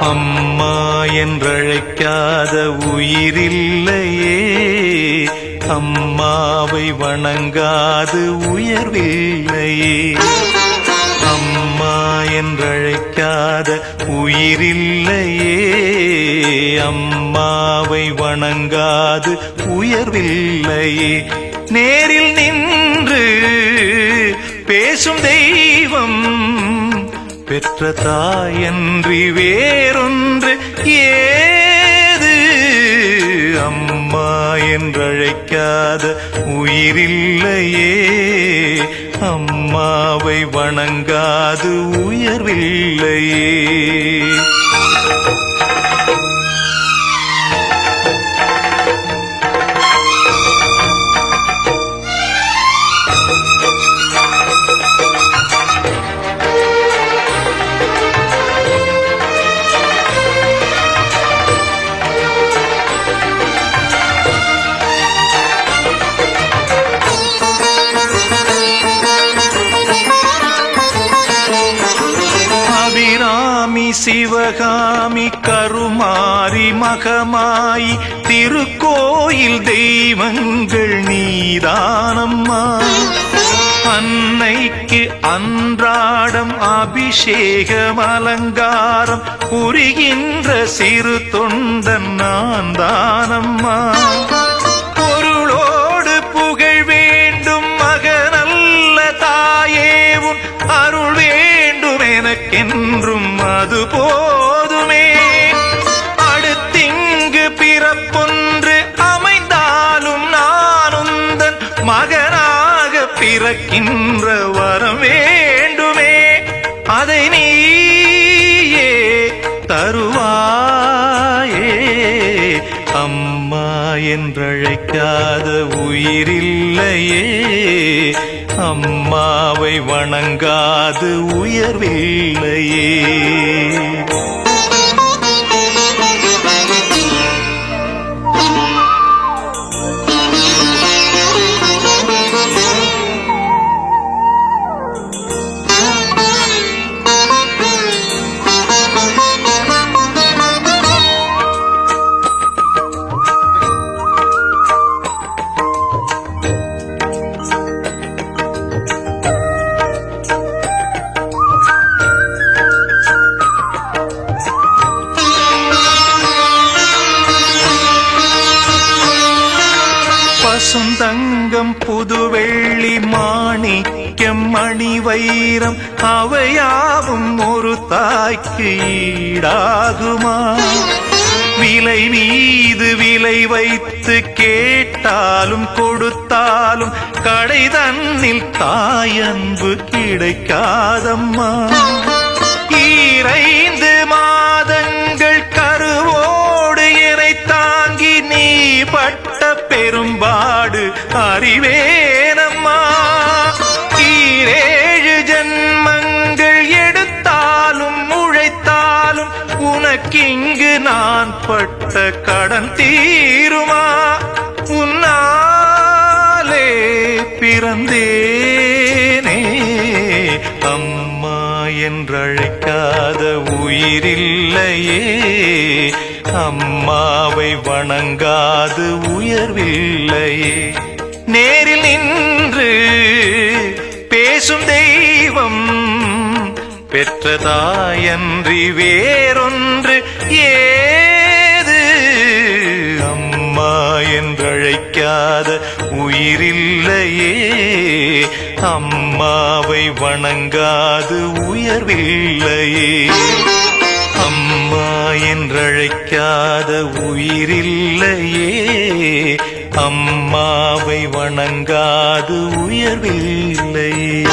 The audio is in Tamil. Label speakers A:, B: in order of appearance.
A: அம்மா என்றழைக்காத உயிரில்லையே, அம்மாவை வணங்காது உயர்வில்லையே. அம்மா என்றழைக்காத உயிரில்லையே, அம்மாவை வணங்காது உயர்வில்லையே. நேரில் நின்று பேசும் தெய்வம் பெற்ற தாயன்றி வேறொன்று ஏது. அம்மா என்றழைக்காத உயிரில்லையே, அம்மாவை வணங்காது உயர்வில்லையே. சிவகாமி கருமாரி மகமாயி திருக்கோயில் தெய்வங்கள் நீதானம்மா. அன்னைக்கு அன்றாடம் அபிஷேகம் அலங்காரம் புரிகின்ற சிறு தொண்டன் நான் தானம்மா. பொருளோடு புகழ் வேண்டும் மகனல்ல தாயே, உன் அருள் வேண்டும் எனக்கென்றும் அது போதுமே. அடுத்திங்கு பிறப்பொன்று அமைந்தாலும் நான் உந்தன் மகனாக பிறக்கின்ற வரம் வேண்டுமே. அதை நீயே தருவாயே. அம்மா என்றழைக்காத உயிரில்லையே, அம்மாவை வணங்காது உயர்வில்லையே. பசுந்தங்கம் புதுவெள்ளி மாணிக்கம் மணி வைரம் அவையாவும் ஒரு தாய்க்கு ஈடாகுமா? விலை மீது விலை வைத்து கேட்டாலும் கொடுத்தாலும் கடை தன்னில் தாயன்பு கிடைக்காதம்மா. 2 மாதங்கள் கருவோடு என்னை தாங்கி நீ பட்ட பெரும்பாடு அறிவேனம்மா. 7 ஜன்மங்கள் எடுத்தாலும் உழைத்தாலும் உனக்கிங்கு நான் பட்ட கடன் தீருமா? உன்னாலே பிறந்தேனே. அம்மா என்றழைக்காத உயிரில்லையே, அம்மாவை வணங்காது உயர்வில்லையே. நேரில் நின்று பேசும் தெய்வம் பெற்ற தாயன்றி வேறொன்று ஏது. அம்மா என்றழைக்காத உயிரில்லையே, அம்மாவை வணங்காது உயர்வில்லையே. அம்மா என்றழைக்காத உயிரில்லையே, அம்மாவை வணங்காது உயர்வில்லையே.